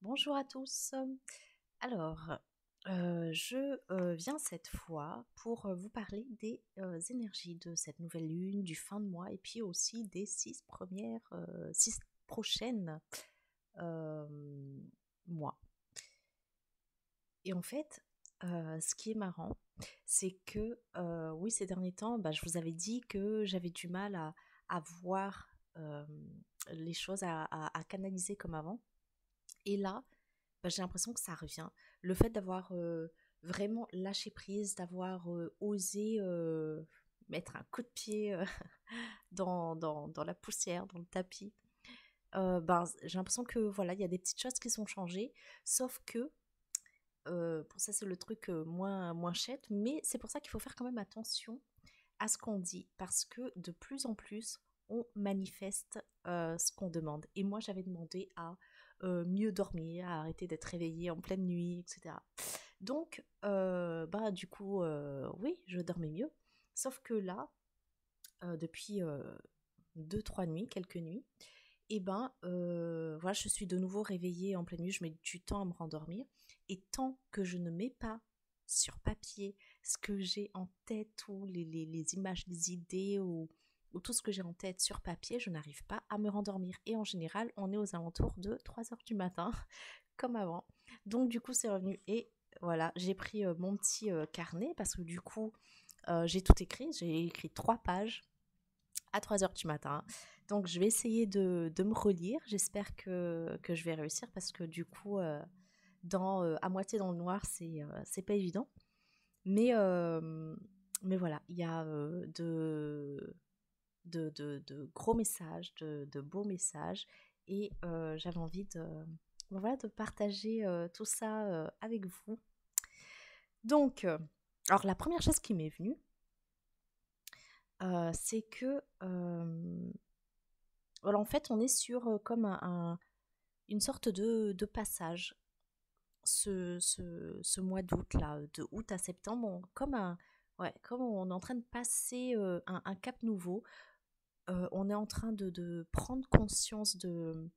Bonjour à tous. Alors, viens cette fois pour vous parler des énergies de cette nouvelle lune, du fin de mois et puis aussi des 6 prochaines euh, mois. Et en fait, ce qui est marrant, c'est que oui, ces derniers temps, je vous avais dit que j'avais du mal à voir les choses, à canaliser comme avant. Et là, j'ai l'impression que ça revient. Le fait d'avoir vraiment lâché prise, d'avoir osé mettre un coup de pied dans la poussière, dans le tapis, j'ai l'impression que voilà, il y a des petites choses qui sont changées, sauf que, pour ça c'est le truc moins chouette, mais c'est pour ça qu'il faut faire quand même attention à ce qu'on dit, parce que de plus en plus, on manifeste ce qu'on demande. Et moi, j'avais demandé à mieux dormir, à arrêter d'être réveillée en pleine nuit, etc. Donc, du coup, oui, je dormais mieux. Sauf que là, depuis 2, 3 nuits, quelques nuits, voilà, je suis de nouveau réveillée en pleine nuit, je mets du temps à me rendormir. Et tant que je ne mets pas sur papier ce que j'ai en tête, ou les images, les idées, ou tout ce que j'ai en tête sur papier, je n'arrive pas à me rendormir. Et en général, on est aux alentours de 3 heures du matin, comme avant. Donc du coup, c'est revenu. Et voilà, j'ai pris mon petit carnet, parce que du coup, j'ai tout écrit. J'ai écrit 3 pages à 3 heures du matin. Donc, je vais essayer de me relire. J'espère que je vais réussir, parce que du coup, à moitié dans le noir, c'est pas évident. Mais, euh, mais voilà, il y a de gros messages, de beaux messages. Et j'avais envie voilà, de partager tout ça avec vous. Donc, alors la première chose qui m'est venue, c'est que voilà, en fait, on est sur comme une sorte de passage. Ce mois d'août, là, de août à septembre, ouais, comme on est en train de passer un cap nouveau. On est en train de prendre conscience de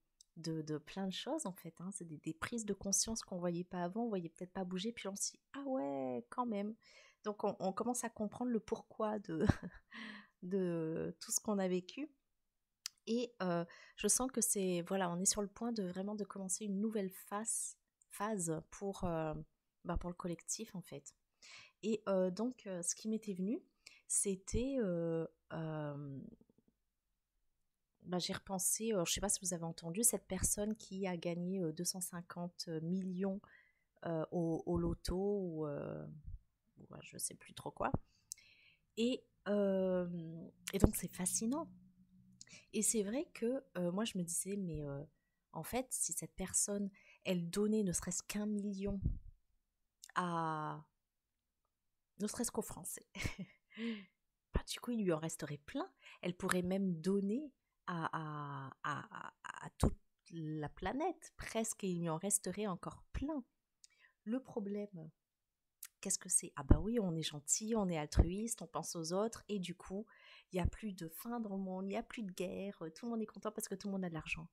plein de choses, en fait, hein. C'est des prises de conscience qu'on voyait pas avant, on voyait peut-être pas bouger, puis on se dit, ah ouais, quand même. Donc on commence à comprendre le pourquoi de tout ce qu'on a vécu. Et je sens que voilà, on est sur le point de vraiment de commencer une nouvelle phase pour le collectif, en fait. Et donc, ce qui m'était venu, c'était, j'ai repensé, je ne sais pas si vous avez entendu, cette personne qui a gagné 250 millions au loto, ou je ne sais plus trop quoi. Et, euh, et donc, c'est fascinant. Et c'est vrai que moi, je me disais, mais en fait, si cette personne, elle donnait ne serait-ce qu'un million à, ne serait-ce qu'aux Français, du coup, il lui en resterait plein. Elle pourrait même donner à toute la planète, presque, et il lui en resterait encore plein. Le problème, qu'est-ce que c'est? Ah bah oui, on est gentil, on est altruiste, on pense aux autres, et du coup, il n'y a plus de faim dans le monde, il n'y a plus de guerre, tout le monde est content parce que tout le monde a de l'argent.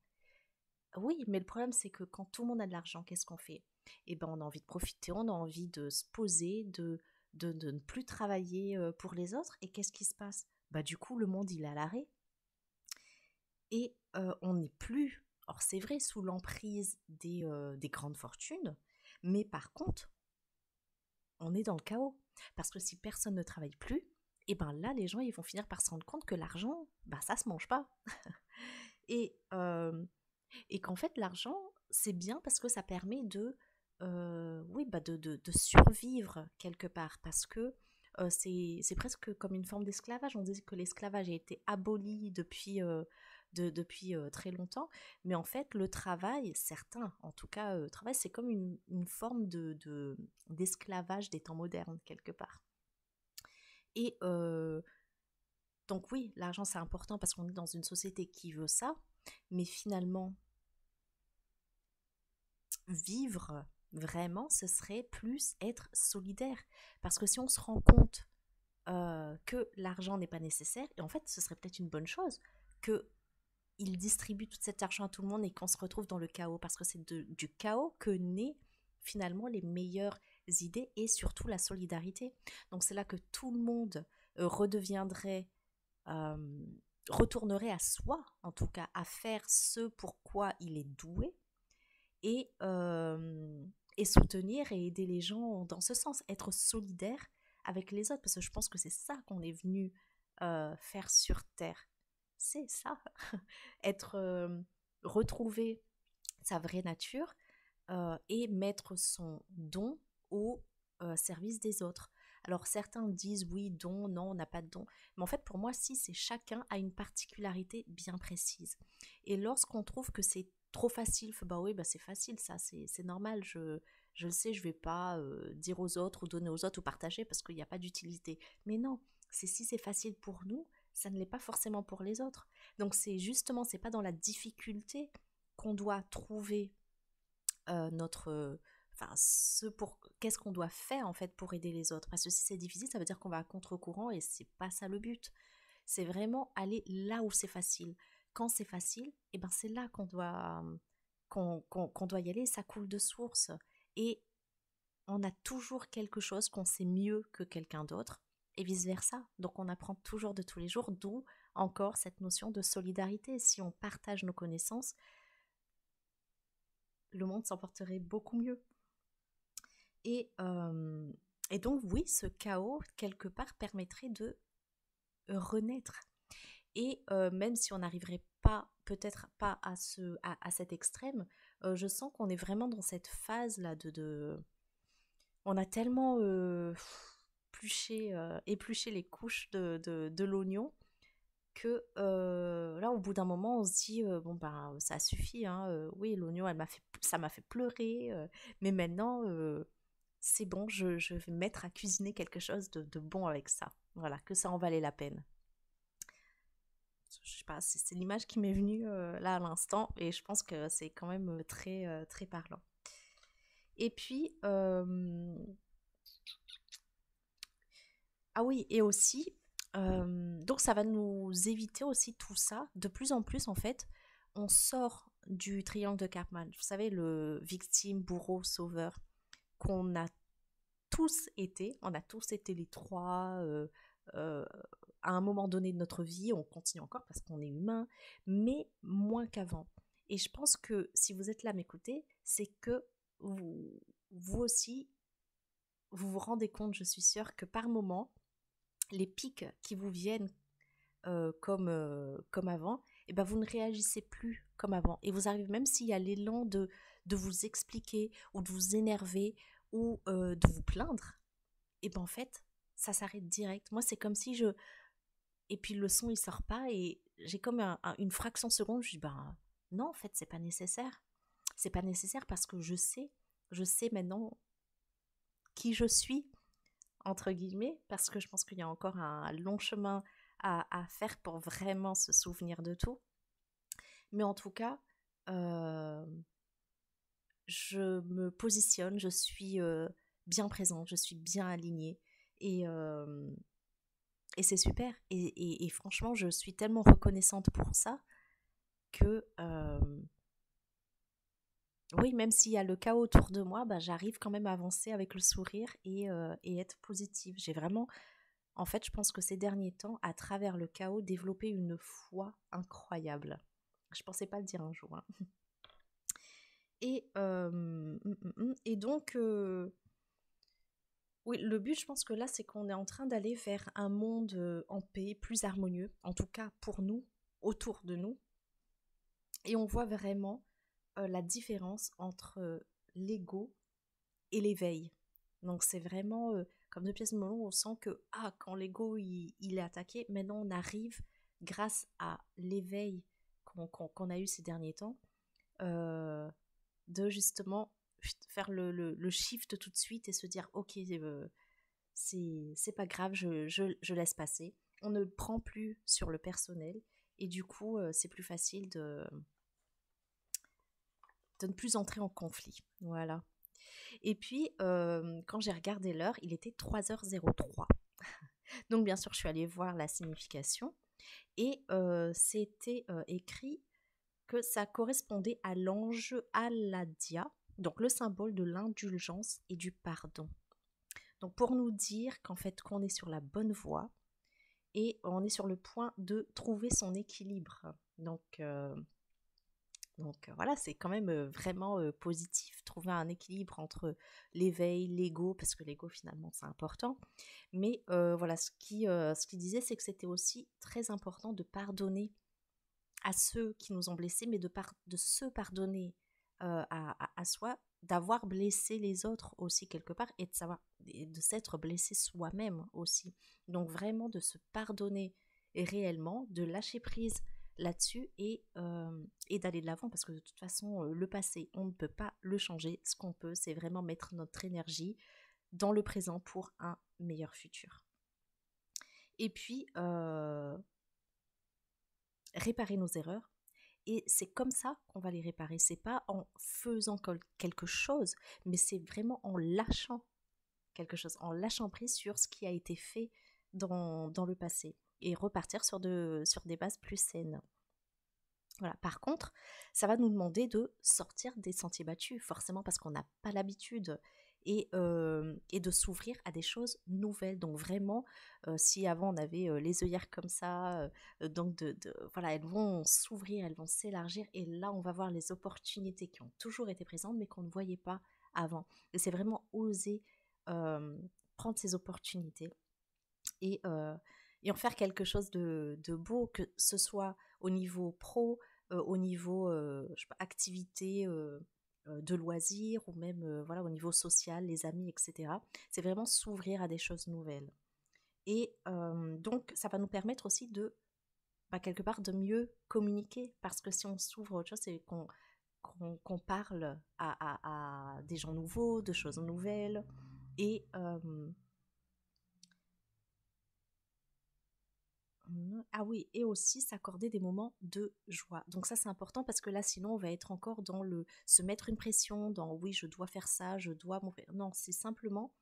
Oui, mais le problème, c'est que quand tout le monde a de l'argent, qu'est-ce qu'on fait? Eh ben, on a envie de profiter, on a envie de se poser, de ne plus travailler pour les autres. Et qu'est-ce qui se passe? Bah, du coup, le monde, il est à l'arrêt. Et on n'est plus, or c'est vrai, sous l'emprise des grandes fortunes. Mais par contre, on est dans le chaos. Parce que si personne ne travaille plus, et ben là, les gens, ils vont finir par se rendre compte que l'argent, ça se mange pas. Et Et qu'en fait, l'argent, c'est bien parce que ça permet oui, de survivre quelque part. Parce que c'est presque comme une forme d'esclavage. On dit que l'esclavage a été aboli depuis très longtemps. Mais en fait, le travail, certains, en tout cas, travail, c'est comme une forme d'esclavage des temps modernes, quelque part. Et donc oui, l'argent, c'est important parce qu'on est dans une société qui veut ça. Mais finalement, vivre vraiment, ce serait plus être solidaire. Parce que si on se rend compte que l'argent n'est pas nécessaire, et en fait, ce serait peut-être une bonne chose, qu'il il distribue tout cet argent à tout le monde et qu'on se retrouve dans le chaos, parce que c'est du chaos que naît finalement les meilleures idées et surtout la solidarité. Donc c'est là que tout le monde redeviendrait, euh, retournerait à soi, en tout cas, à faire ce pourquoi il est doué et, euh, et soutenir et aider les gens dans ce sens, être solidaire avec les autres, parce que je pense que c'est ça qu'on est venu faire sur Terre. C'est ça, être retrouver sa vraie nature et mettre son don au service des autres. Alors certains disent oui, don, non, on n'a pas de don. Mais en fait, pour moi, si, c'est chacun a une particularité bien précise. Et lorsqu'on trouve que c'est trop facile, bah oui, bah c'est facile, ça, c'est normal, je le sais, je vais pas dire aux autres ou donner aux autres ou partager parce qu'il n'y a pas d'utilité. Mais non, c'est si c'est facile pour nous, ça ne l'est pas forcément pour les autres. Donc c'est justement, c'est pas dans la difficulté qu'on doit trouver notre enfin qu'est-ce qu'on doit faire en fait pour aider les autres, parce que si c'est difficile ça veut dire qu'on va à contre-courant et c'est pas ça le but. C'est vraiment aller là où c'est facile. Quand c'est facile, et ben c'est là qu'on doit y aller, ça coule de source et on a toujours quelque chose qu'on sait mieux que quelqu'un d'autre et vice versa. Donc on apprend toujours de tous les jours, d'où encore cette notion de solidarité. Si on partage nos connaissances, le monde s'en porterait beaucoup mieux. Et, euh, et donc, oui, ce chaos, quelque part, permettrait de renaître. Et même si on n'arriverait pas, peut-être pas à cet extrême, je sens qu'on est vraiment dans cette phase-là on a tellement épluché les couches de l'oignon que là, au bout d'un moment, on se dit bon ben ça suffit, hein, oui, l'oignon, ça m'a fait pleurer, mais maintenant c'est bon, je vais me mettre à cuisiner quelque chose de bon avec ça. Voilà, que ça en valait la peine. Je sais pas, c'est l'image qui m'est venue là à l'instant et je pense que c'est quand même très parlant. Et puis, ah oui, et aussi, donc ça va nous éviter aussi tout ça. De plus en plus, en fait, on sort du triangle de Karpman. Vous savez, le victime, bourreau, sauveur, qu'on a on a tous été les trois euh, à un moment donné de notre vie, on continue encore parce qu'on est humain, mais moins qu'avant. Et je pense que si vous êtes là à m'écouter, c'est que vous aussi, vous vous rendez compte, je suis sûre, que par moment, les pics qui vous viennent comme avant, et ben vous ne réagissez plus comme avant. Et vous arrivez, même s'il y a l'élan de vous expliquer ou de vous énerver ou de vous plaindre, et ben en fait, ça s'arrête direct. Moi, c'est comme si je... Et puis le son, il sort pas et j'ai comme une fraction de seconde, je dis, ben non, en fait, c'est pas nécessaire. C'est pas nécessaire parce que je sais maintenant qui je suis, entre guillemets, parce que je pense qu'il y a encore un long chemin à faire pour vraiment se souvenir de tout. Mais en tout cas, euh, je me positionne, je suis bien présente, je suis bien alignée. Et, euh, et c'est super. Et franchement, je suis tellement reconnaissante pour ça que, oui, même s'il y a le chaos autour de moi, bah, j'arrive quand même à avancer avec le sourire et être positive. J'ai vraiment, en fait, je pense que ces derniers temps, à travers le chaos, développé une foi incroyable. Je pensais pas le dire un jour, hein. Et donc, oui, le but, je pense que là, c'est qu'on est en train d'aller vers un monde en paix, plus harmonieux, en tout cas pour nous, autour de nous. Et on voit vraiment la différence entre l'ego et l'éveil. Donc c'est vraiment, comme depuis ce moment où on sent que quand l'ego il est attaqué, maintenant on arrive, grâce à l'éveil qu'on a eu ces derniers temps, euh, de justement faire le shift tout de suite et se dire ok, c'est pas grave, je laisse passer. On ne prend plus sur le personnel et du coup c'est plus facile de ne plus entrer en conflit. Voilà. Et puis, quand j'ai regardé l'heure, il était 3h03. Donc, bien sûr, je suis allée voir la signification. Et c'était écrit que ça correspondait à l'ange Aladia, donc le symbole de l'indulgence et du pardon. Donc pour nous dire qu'en fait qu'on est sur la bonne voie et on est sur le point de trouver son équilibre. Donc voilà, c'est quand même vraiment positif, trouver un équilibre entre l'éveil, l'ego, parce que l'ego finalement c'est important. Mais voilà, ce qu'il disait, c'est que c'était aussi très important de pardonner à ceux qui nous ont blessés, mais de se pardonner à soi, d'avoir blessé les autres aussi quelque part, et de s'être blessé soi-même aussi. Donc vraiment de se pardonner réellement, de lâcher prise là-dessus et d'aller de l'avant, parce que de toute façon, le passé, on ne peut pas le changer. Ce qu'on peut, c'est vraiment mettre notre énergie dans le présent pour un meilleur futur. Et puis, réparer nos erreurs. Et c'est comme ça qu'on va les réparer. C'est pas en faisant quelque chose, mais c'est vraiment en lâchant quelque chose, en lâchant prise sur ce qui a été fait dans le passé et repartir sur des bases plus saines. Voilà. Par contre, ça va nous demander de sortir des sentiers battus, forcément parce qu'on n'a pas l'habitude, et de s'ouvrir à des choses nouvelles. Donc vraiment, si avant on avait les œillères comme ça, donc voilà, elles vont s'ouvrir, elles vont s'élargir, et là on va voir les opportunités qui ont toujours été présentes mais qu'on ne voyait pas avant. Et c'est vraiment oser prendre ces opportunités et, euh, et en faire quelque chose de beau, que ce soit au niveau pro, au niveau je sais pas, activité de loisirs, ou même voilà, au niveau social, les amis, etc. C'est vraiment s'ouvrir à des choses nouvelles. Et donc, ça va nous permettre aussi quelque part, de mieux communiquer, parce que si on s'ouvre à autre chose, c'est qu'on parle à des gens nouveaux, de choses nouvelles, et ah oui, et aussi s'accorder des moments de joie. Donc ça, c'est important, parce que là, sinon, on va être encore dans se mettre une pression, dans oui, je dois faire ça, je dois m'en faire. Non, c'est simplement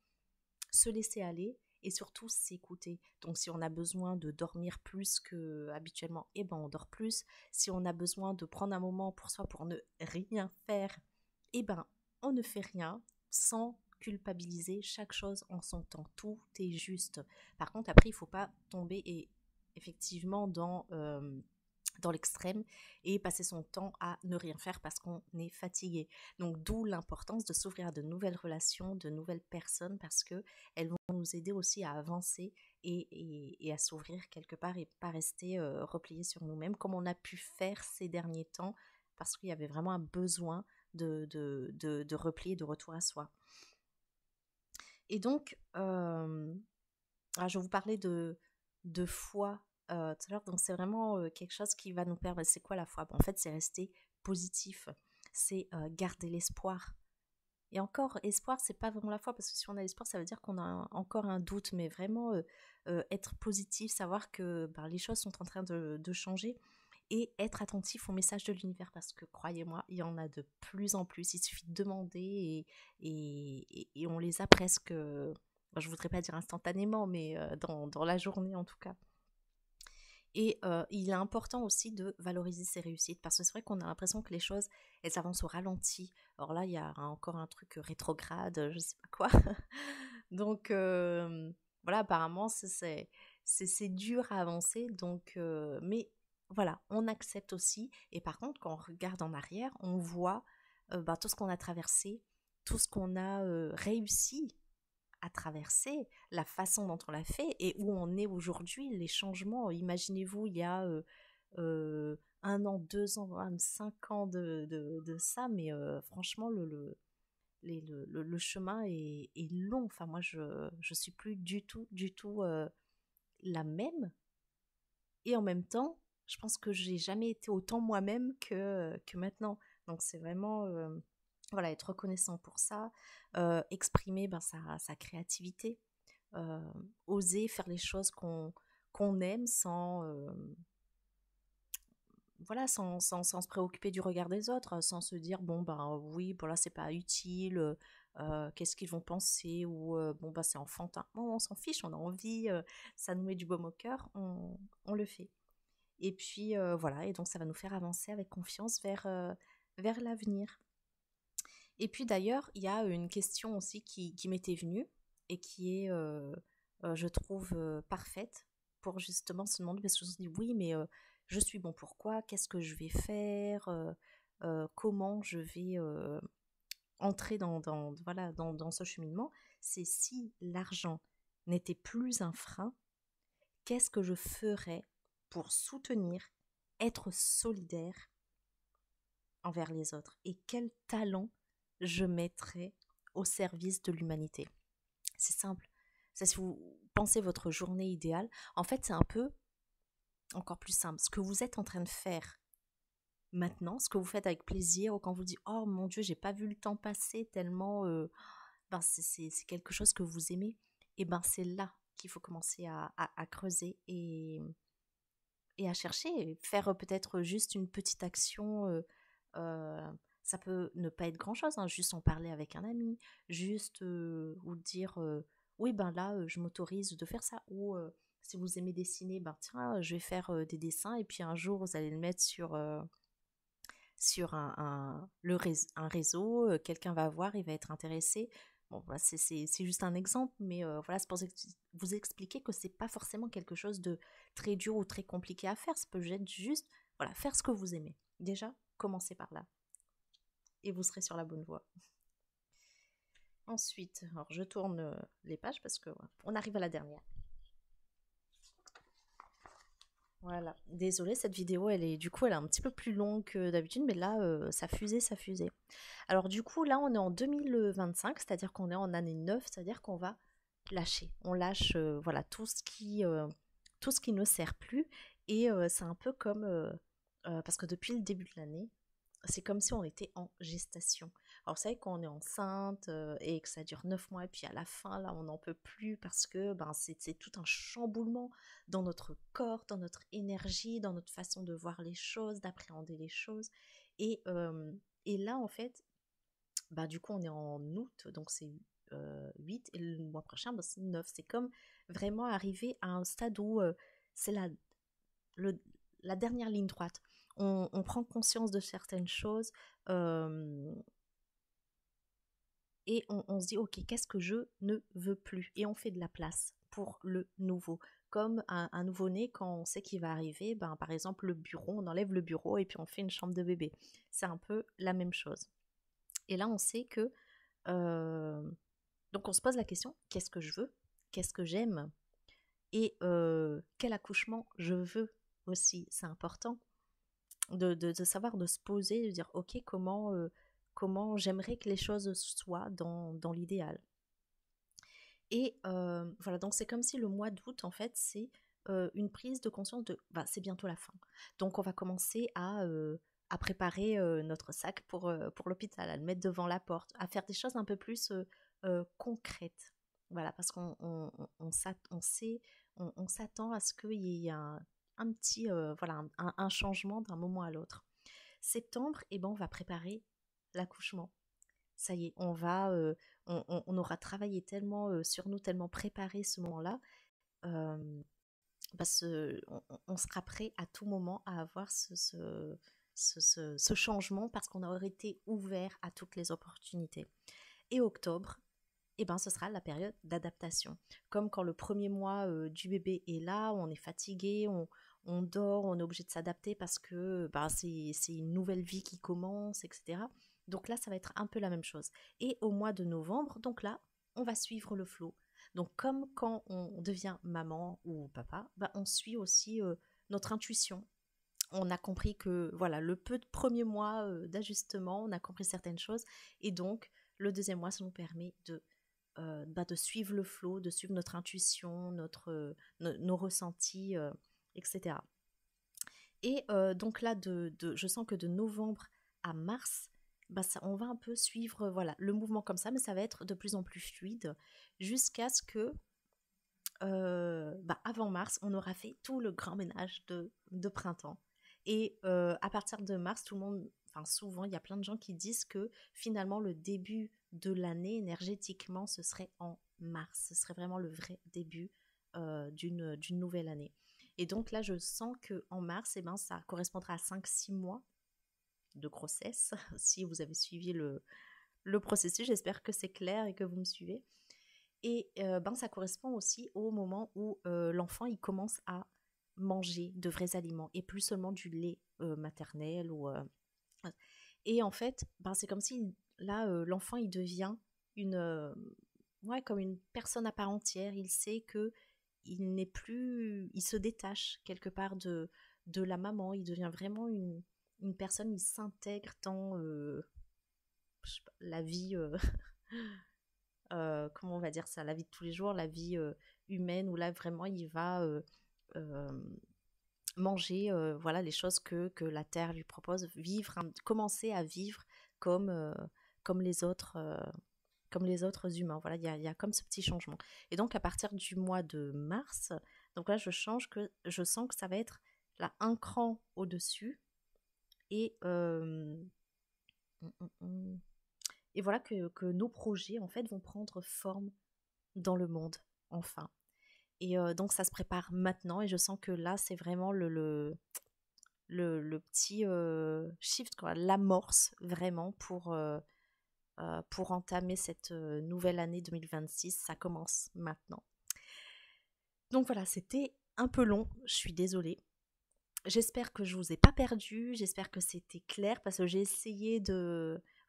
se laisser aller et surtout s'écouter. Donc si on a besoin de dormir plus que habituellement, eh ben on dort plus. Si on a besoin de prendre un moment pour soi pour ne rien faire, eh ben on ne fait rien, sans culpabiliser. Chaque chose en son temps, tout est juste. Par contre, après, il ne faut pas tomber effectivement dans l'extrême et passer son temps à ne rien faire parce qu'on est fatigué. Donc d'où l'importance de s'ouvrir à de nouvelles relations, de nouvelles personnes, parce que elles vont nous aider aussi à avancer et à s'ouvrir quelque part, et pas rester repliés sur nous-mêmes comme on a pu faire ces derniers temps, parce qu'il y avait vraiment un besoin de repli et de retour à soi. Et donc, je vais vous parlais de foi tout à l'heure. Donc c'est vraiment quelque chose qui va nous permettre. C'est quoi la foi? En fait, c'est rester positif, c'est garder l'espoir. Et encore, espoir, c'est pas vraiment la foi, parce que si on a l'espoir, ça veut dire qu'on a encore un doute, mais vraiment être positif, savoir que les choses sont en train de changer, et être attentif au message de l'univers, parce que croyez-moi, il y en a de plus en plus. Il suffit de demander et on les a presque, je voudrais pas dire instantanément, mais dans la journée en tout cas. Et il est important aussi de valoriser ses réussites, parce que c'est vrai qu'on a l'impression que les choses, elles avancent au ralenti. Alors là, il y a encore un truc rétrograde, je sais pas quoi. Donc voilà, apparemment, c'est dur à avancer. Donc, mais voilà, on accepte aussi. Et par contre, quand on regarde en arrière, on voit tout ce qu'on a traversé, tout ce qu'on a réussi à traverser, la façon dont on l'a fait et où on est aujourd'hui, les changements. Imaginez-vous, il y a 1 an, 2 ans, même 5 ans de ça, mais franchement, le chemin est long. Enfin, moi, je suis plus du tout la même. Et en même temps, je pense que j'ai jamais été autant moi-même que maintenant. Donc, c'est vraiment voilà, être reconnaissant pour ça, exprimer sa créativité, oser faire les choses qu'on aime sans, voilà, sans se préoccuper du regard des autres, sans se dire bon oui, bon là c'est pas utile, qu'est-ce qu'ils vont penser, ou bon c'est enfantin. Non, on s'en fiche, on a envie, ça nous met du baume au cœur, on le fait. Et puis voilà, et donc ça va nous faire avancer avec confiance vers l'avenir. Et puis d'ailleurs, il y a une question aussi qui m'était venue et qui est, je trouve, parfaite pour justement se demander, parce que je me dis oui, mais je suis bon pour quoi? Qu'est-ce que je vais faire? Comment je vais entrer voilà, dans ce cheminement? C'est si l'argent n'était plus un frein, qu'est-ce que je ferais pour soutenir, être solidaire envers les autres? Et quel talent je mettrais au service de l'humanité? C'est simple. Ça, si vous pensez votre journée idéale, en fait, c'est un peu encore plus simple. Ce que vous êtes en train de faire maintenant, ce que vous faites avec plaisir, ou quand vous dites oh mon Dieu, j'ai pas vu le temps passer tellement, ben c'est quelque chose que vous aimez, et ben c'est là qu'il faut commencer à creuser et à chercher, et faire peut-être juste une petite action. Ça peut ne pas être grand-chose, hein, juste en parler avec un ami, juste ou dire oui, ben là, je m'autorise de faire ça. Ou si vous aimez dessiner, ben tiens, je vais faire des dessins, et puis un jour, vous allez le mettre sur un réseau, quelqu'un va voir, il va être intéressé. Bon, voilà, c'est juste un exemple, mais voilà, c'est pour vous expliquer que c'est pas forcément quelque chose de très dur ou très compliqué à faire. Ça peut être juste, voilà, faire ce que vous aimez. Déjà, commencez par là, et vous serez sur la bonne voie. Ensuite, alors je tourne les pages parce que voilà, on arrive à la dernière. Voilà, désolée, cette vidéo, elle est un petit peu plus longue que d'habitude, mais là, ça fusait, ça fusait. Alors du coup, là, on est en 2025, c'est-à-dire qu'on est en année 9, c'est-à-dire qu'on va lâcher. On lâche, voilà, tout ce qui ne sert plus, et c'est un peu comme, parce que depuis le début de l'année, c'est comme si on était en gestation. Alors, vous savez, quand on est enceinte et que ça dure 9 mois, et puis à la fin, là, on n'en peut plus parce que ben, c'est tout un chamboulement dans notre corps, dans notre énergie, dans notre façon de voir les choses, d'appréhender les choses. Et, euh, et là, en fait, bah, du coup, on est en août, donc c'est 8, et le mois prochain, bah, c'est 9. C'est comme vraiment arriver à un stade où c'est le, la dernière ligne droite. On prend conscience de certaines choses euh, et on se dit, ok, qu'est-ce que je ne veux plus? Et on fait de la place pour le nouveau. Comme un nouveau-né, quand on sait qu'il va arriver, ben, par exemple, le bureau, on enlève le bureau et puis on fait une chambre de bébé. C'est un peu la même chose. Et là, on sait que... euh, donc, on se pose la question, qu'est-ce que je veux? Qu'est-ce que j'aime? Et quel accouchement je veux aussi? C'est important de savoir, de se poser, de dire, ok, comment j'aimerais que les choses soient dans l'idéal. Et voilà, donc c'est comme si le mois d'août, en fait, c'est une prise de conscience de, bah, c'est bientôt la fin. Donc on va commencer à préparer notre sac pour l'hôpital, à le mettre devant la porte, à faire des choses un peu plus concrètes. Voilà, parce on sait, on s'attend à ce qu'il y ait un petit, voilà, un changement d'un moment à l'autre. Septembre, eh ben, on va préparer l'accouchement. Ça y est, on aura travaillé tellement sur nous, tellement préparé ce moment-là, euh, parce on sera prêt à tout moment à avoir ce changement, parce qu'on aura été ouvert à toutes les opportunités. Et octobre, eh ben, ce sera la période d'adaptation. Comme quand le premier mois du bébé est là, on est fatigué, on dort, on est obligé de s'adapter parce que bah, c'est une nouvelle vie qui commence, etc. Donc là, ça va être un peu la même chose. Et au mois de novembre, donc là, on va suivre le flow. Donc comme quand on devient maman ou papa, bah, on suit aussi notre intuition. On a compris que voilà, le peu de premiers mois d'ajustement, on a compris certaines choses, et donc le deuxième mois, ça nous permet de suivre le flow, de suivre notre intuition, nos ressentis, etc. Et donc là, je sens que de novembre à mars, bah ça, on va un peu suivre voilà, le mouvement comme ça, mais ça va être de plus en plus fluide jusqu'à ce que, avant mars, on aura fait tout le grand ménage de printemps. Et à partir de mars, tout le monde, enfin souvent, il y a plein de gens qui disent que finalement le début de l'année énergétiquement, ce serait en mars. Ce serait vraiment le vrai début d'une nouvelle année. Et donc là, je sens qu'en mars, eh ben, ça correspondra à 5-6 mois de grossesse. Si vous avez suivi le processus, j'espère que c'est clair et que vous me suivez. Et ben, ça correspond aussi au moment où l'enfant il commence à manger de vrais aliments et plus seulement du lait maternel. Et en fait, ben, c'est comme si là, l'enfant il devient une, ouais, comme une personne à part entière. Il sait que il n'est plus, il se détache quelque part de la maman. Il devient vraiment une personne. Il s'intègre dans je sais pas, la vie. Comment on va dire ça, la vie de tous les jours, la vie humaine, où là vraiment il va euh, manger voilà, les choses que la Terre lui propose, vivre, commencer à vivre comme, comme les autres humains. Voilà, il y a comme ce petit changement. Et donc à partir du mois de mars, donc là je sens que ça va être là un cran au-dessus et et voilà que nos projets en fait vont prendre forme dans le monde, enfin. Et donc ça se prépare maintenant et je sens que là c'est vraiment le petit shift, quoi, l'amorce vraiment pour entamer cette nouvelle année 2026. Ça commence maintenant. Donc voilà, c'était un peu long, je suis désolée. J'espère que je vous ai pas perdu, j'espère que c'était clair parce que j'ai essayé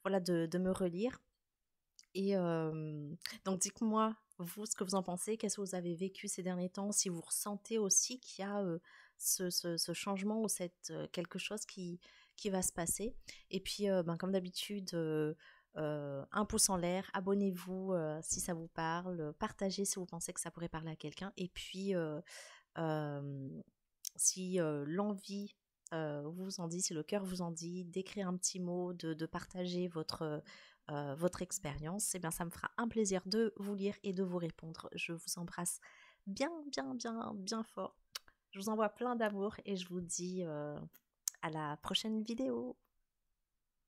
voilà, de me relire. Et donc dites-moi, vous, ce que vous en pensez, qu'est-ce que vous avez vécu ces derniers temps, si vous ressentez aussi qu'il y a ce changement ou quelque chose qui va se passer. Et puis, ben, comme d'habitude, un pouce en l'air, abonnez-vous si ça vous parle, partagez si vous pensez que ça pourrait parler à quelqu'un. Et puis, euh, si l'envie vous en dit, si le cœur vous en dit, d'écrire un petit mot, de partager votre expérience, eh bien, ça me fera un plaisir de vous lire et de vous répondre. Je vous embrasse bien, bien, bien, bien fort. Je vous envoie plein d'amour et je vous dis à la prochaine vidéo.